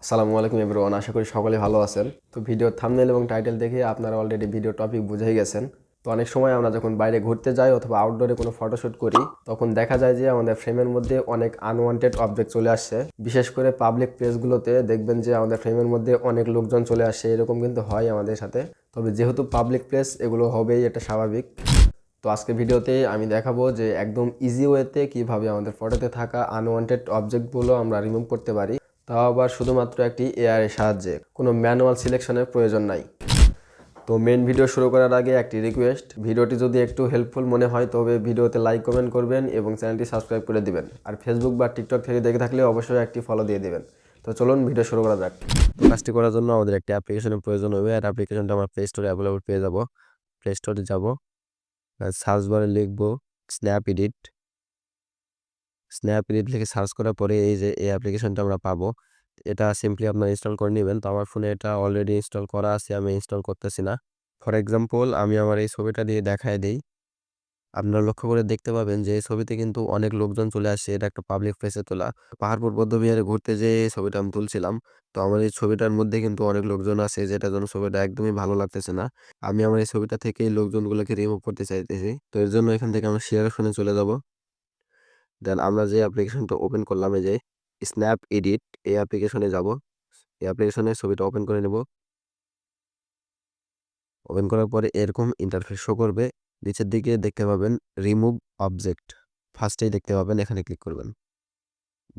আসসালামু আলাইকুম এভরিওয়ান, আশা করি সকলে ভালো আছেন। তো ভিডিওর থাম্বনেল এবং টাইটেল দেখে আপনারা অলরেডি ভিডিও টপিক বুঝেই গেছেন। তো অনেক সময় আমরা যখন বাইরে ঘুরতে যাই অথবা আউটডোরে কোনো ফটোশ্যুট করি, তখন দেখা যায় যে আমাদের ফ্রেমের মধ্যে অনেক আনওয়ান্টেড অবজেক্ট চলে আসছে। বিশেষ করে পাবলিক প্লেসগুলোতে দেখবেন যে আমাদের ফ্রেমের মধ্যে অনেক লোকজন চলে আসে, এরকম কিন্তু হয় আমাদের সাথে। তবে যেহেতু পাবলিক প্লেস, এগুলো হবেই, এটা স্বাভাবিক। তো আজকে ভিডিওতে আমি দেখাবো যে একদম ইজি ওয়েতে কিভাবে আমাদের ফটোতে থাকা আনওয়ান্টেড অবজেক্টগুলো আমরা রিমুভ করতে পারি, তাও আবার শুধুমাত্র একটি এআই এর সাহায্যে। কোনো ম্যানুয়াল সিলেকশনের প্রয়োজন নাই। তো মেন ভিডিও শুরু করার আগে একটি রিকোয়েস্ট, ভিডিওটি যদি একটু হেল্পফুল মনে হয় তবে ভিডিওতে লাইক কমেন্ট করবেন এবং চ্যানেলটি সাবস্ক্রাইব করে দিবেন। আর ফেসবুক বা টিকটক থেকে দেখে থাকলে অবশ্যই একটি ফলো দিয়ে দেবেন। তো চলুন ভিডিও শুরু করা যাক। তো কাজটি করার জন্য আমাদের একটি অ্যাপ্লিকেশনের প্রয়োজন হবে, আর অ্যাপ্লিকেশনটা আমরা প্লে স্টোরে অ্যাভেলেবল পেয়ে যাব। প্লে স্টোরে যাব, সার্চ বারে লিখব স্ন্যাপ এডিট। স্ন্যাপ এডিট লিখে সার্চ করার পরে এই যে এই অ্যাপ্লিকেশনটা আমরা পাবো। এটা সিম্পলি আপনারা ইনস্টল করে নেবেন। তো আমার ফোনে এটা অলরেডি ইনস্টল করা আছে, আমি ইনস্টল করতেছি না। ফর এক্সাম্পল আমি আমার এই ছবিটা দিয়ে দেখায় দেই। আপনারা লক্ষ্য করে দেখতে পাবেন যে এই ছবিতে কিন্তু অনেক লোকজন চলে আসছে। এটা একটা পাবলিক প্লেসে তোলা। পাহাড়পুর বৌদ্ধবিহারে ঘুরতে যেয়ে এই ছবিটা আমি তুলছিলাম। তো আমার এই ছবিটার মধ্যে কিন্তু অনেক লোকজন আছে, যেটার জন্য ছবিটা একদমই ভালো লাগতেছে না। আমি আমার এই ছবিটা থেকে এই লোকজনগুলোকে রিমুভ করতে চাইতেছি। তো এর জন্য এখান থেকে আমরা শেয়ার অপশনে চলে যাব। দেন আমরা যে অ্যাপ্লিকেশনটা ওপেন করলাম, এই যে স্ন্যাপ এডিট, এই অ্যাপ্লিকেশনে যাব। এই অ্যাপ্লিকেশনে ছবিটা ওপেন করে নেব। ওপেন করার পরে এরকম ইন্টারফেস শো করবে। নিচের দিকে দেখতে পাবেন রিমুভ অবজেক্ট, ফার্স্টেই দেখতে পাবেন, এখানে ক্লিক করবেন।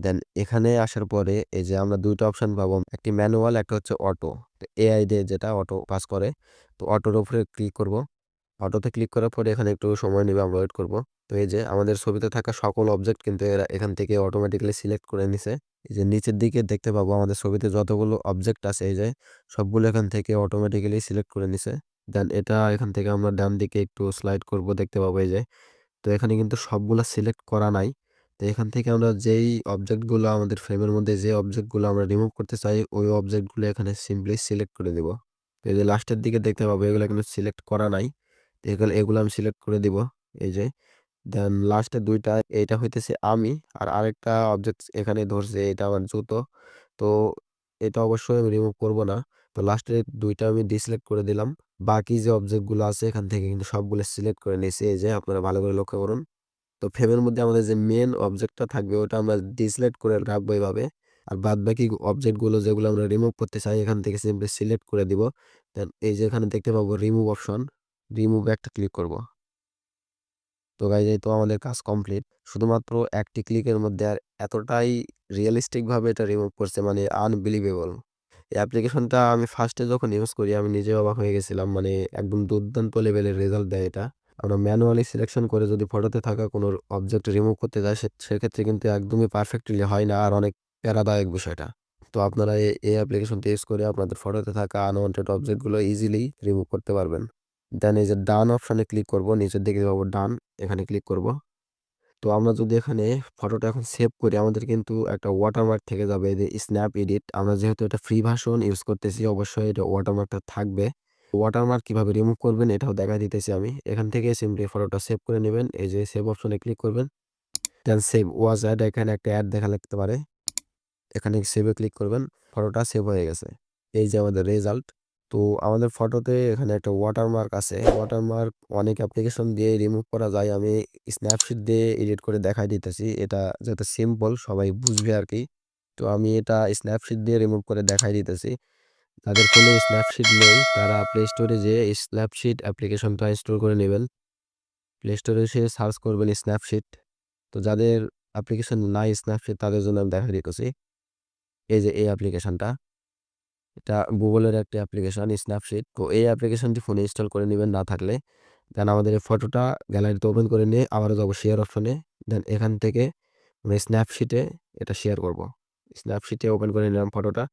দেন এখানে আসার পরে এই যে আমরা দুইটা অপশন পাবো, একটি ম্যানুয়াল, একটা হচ্ছে অটো। তো এআই দিয়ে যেটা অটো পাস করে, তো অটোর উপরে ক্লিক করব। অটোতে ক্লিক করার পরে এখানে একটু সময় নেবে, আমরা ওয়েট করব। তো এই যে আমাদের ছবিতে থাকা সকল অবজেক্ট কিন্তু এরা এখান থেকে অটোমেটিক্যালি সিলেক্ট করে নিছে। এই যে নিচের দিকে দেখতে পাবো আমাদের ছবিতে যতগুলো অবজেক্ট আছে, এই যে সবগুলো এখান থেকে অটোমেটিক্যালি সিলেক্ট করে নিছে। দেন এটা এখান থেকে আমরা ডান দিকে একটু স্লাইড করব, দেখতে পাবো এই যে। তো এখানে কিন্তু সবগুলা সিলেক্ট করা নাই। তো এখান থেকে আমরা যেই অবজেক্টগুলো আমাদের ফ্রেমের মধ্যে যে অবজেক্টগুলো আমরা রিমুভ করতে চাই, ওই অবজেক্টগুলো এখানে সিম্পলি সিলেক্ট করে দিব। তো এই যে লাস্টের দিকে দেখতে পাবো এগুলো কিন্তু সিলেক্ট করা নাই। তো এগুলো আমি সিলেক্ট করে দিব, এই যে। দেন লাস্টের ২ টা, এইটা হইতেছে আমি, আর আরেকটা অবজেক্ট এখানে ধরছে, এটা আমার জুতো। তো এটা অবশ্যই আমি রিমুভ করব না। তো লাস্টের ২ টা আমি ডিসিলেক্ট করে দিলাম। বাকি যে অবজেক্টগুলো আছে এখান থেকে কিন্তু সবগুলো সিলেক্ট করে নিয়েছি, এই যে আপনারা ভালো করে লক্ষ্য করুন। তো ফ্রেমের মধ্যে আমাদের যে মেইন অবজেক্টটা থাকবে ওটা আমরা ডিসিলেক্ট করে রাখবো এভাবে। আর বাদবাকি অবজেক্টগুলো যেগুলো আমরা রিমুভ করতে চাই এখান থেকে সিম্পলি সিলেক্ট করে দিব। দেন এই যে এখানে দেখতে পাবো রিমুভ অপশন, রিমুভ একটা ক্লিক করব। তো গাইজ এই তো আমাদের কাজ কমপ্লিট। শুধুমাত্র একটি ক্লিকের মধ্যে, আর এতটাই রিয়ালিস্টিক ভাবে এটা রিমুভ করছে, মানে আনবিলিভেবল। এই অ্যাপ্লিকেশনটা আমি ফার্স্টে যখন ইউজ করি আমি নিজেও অবাক হয়ে গেছিলাম, মানে একদম দুর্দান্ত লেভেলের রেজাল্ট দেয় এটা। আমরা ম্যানুয়ালি সিলেকশন করে যদি ফটোতে থাকা কোনো অবজেক্ট রিমুভ করতে যাই সেক্ষেত্রে কিন্তু একদমই পারফেক্টলি হয় না, আর অনেক প্যারাদায়ক বিষয়টা। তো আপনারা এই অ্যাপ্লিকেশনটা ইউজ করে আপনাদের ফটোতে থাকা আনওয়ান্টেড অবজেক্টগুলো ইজিলি রিমুভ করতে পারবেন। দেন এই যে ডান অপশনে ক্লিক করব, নিচের দিকে পাবো ডান, এখানে ক্লিক করব। তো আমরা যদি এখানে ফটোটা এখন সেভ করি আমাদের কিন্তু একটা ওয়াটারমার্ক থেকে যাবে, এই যে স্ন্যাপ এডিট। আমরা যেহেতু এটা ফ্রি ভার্সন ইউজ করতেছি অবশ্যই এটা ওয়াটারমার্কটা থাকবে। ওয়াটারমার্ক কিভাবে রিমুভ করবেন এটাও দেখা দিতেছি আমি। এখান থেকে সিম্পলি ফটোটা সেভ করে নেবেন, এই যে সেভ অপশনে ক্লিক করবেন। দেন সেভ ওয়াজ অ্যাড, এখানে একটা অ্যাড দেখা লাগতে পারে, এখানে সেভে ক্লিক করবেন। ফটোটা সেভ হয়ে গেছে। এই যে আমাদের রেজাল্ট। তো আমাদের ফটোতে এখানে একটা ওয়াটারমার্ক আছে। ওয়াটারমার্ক অনেক অ্যাপ্লিকেশন দিয়ে রিমুভ করা যায়। আমি স্ন্যাপশীট দিয়ে এডিট করে দেখাই দিতেছি। এটা যাতে সিম্পল সবাই বুঝবে আরকি। তো আমি এটা স্ন্যাপশীট দিয়ে রিমুভ করে দেখাই দিতেছি। যাদের ফোনে স্ন্যাপশীট নেই তারা প্লে স্টোরে যেয়ে স্ন্যাপশীট অ্যাপ্লিকেশনটা ইনস্টল করে নিবেন। প্লে স্টোরে এসে সার্চ করবেন স্ন্যাপশীট। তো যাদের অ্যাপ্লিকেশন নাই স্ন্যাপশীট তাদের জন্য আমি দেখাই দিতেছি। এই যে এই অ্যাপ্লিকেশনটা। এটা গুগলের একটা অ্যাপ্লিকেশন স্ন্যাপশীট। তো এই অ্যাপ্লিকেশনটি ফোনে ইনস্টল করে নিবেন না থাকলে। দেন আমাদের এই ফটোটা গ্যালারিতে ওপেন করে নিয়ে আবারও যাবো শেয়ার অপশনে। দেন এখান থেকে আমরা স্ন্যাপশীটে এটা শেয়ার করব। স্ন্যাপশীটে ওপেন করে নিলাম ফটোটা।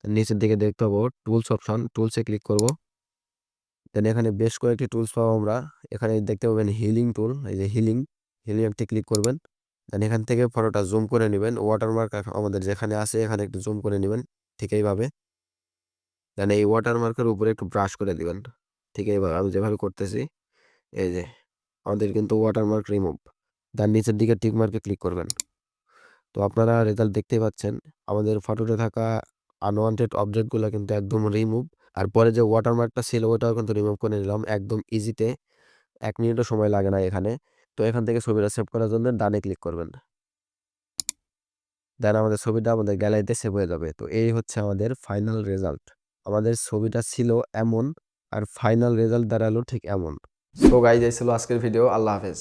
নিচের দিকে দেখতে পাবো টুলস অপশন, টুলসে ক্লিক করব। দেন এখানে বেশ কয়েকটি টুলস পাবো আমরা। এখানে দেখতে পাবেন হিলিং টুল, এই যে হিলিং, হিলিং একটি ক্লিক করবেন। দেন এখান থেকে ফটোটা জুম করে নিবেন। ওয়াটারমার্ক আমাদের যেখানে আছে এখানে একটু জুম করে নিবেন, ঠিক এইভাবে। দেন এই ওয়াটারমার্কের উপরে একটু ব্রাশ করে দিবেন। ঠিক এইভাবে আমি যেভাবে করতেছি, এই যে আমাদের কিন্তু ওয়াটারমার্ক রিমুভ। দেন নিচের দিকে টিক মার্কে ক্লিক করবেন। তো আপনারা রেজাল্ট দেখতেই পাচ্ছেন। আমাদের ফটোতে থাকা আনওয়ান্টেড অবজেক্টগুলো কিন্তু একদম রিমুভ। আর পরে যে ওয়াটারমার্কটা ছিল ওটাও কিন্তু রিমুভ করে নিলাম একদম ইজিতে। ১ মিনিটও সময় লাগে না এখানে। তো এখান থেকে ছবিটা সেভ করার জন্য ডানে ক্লিক করবেন। দেন আমাদের ছবিটা আমাদের গ্যালারিতে সেভ হয়ে যাবে। তো এই হচ্ছে আমাদের ফাইনাল রেজাল্ট। আমাদের ছবিটা ছিল এমন আর ফাইনাল রেজাল্ট দাঁড়ালো ঠিক এমন। সো গাইস এই ছিল আজকের ভিডিও। আল্লাহ হাফেজ।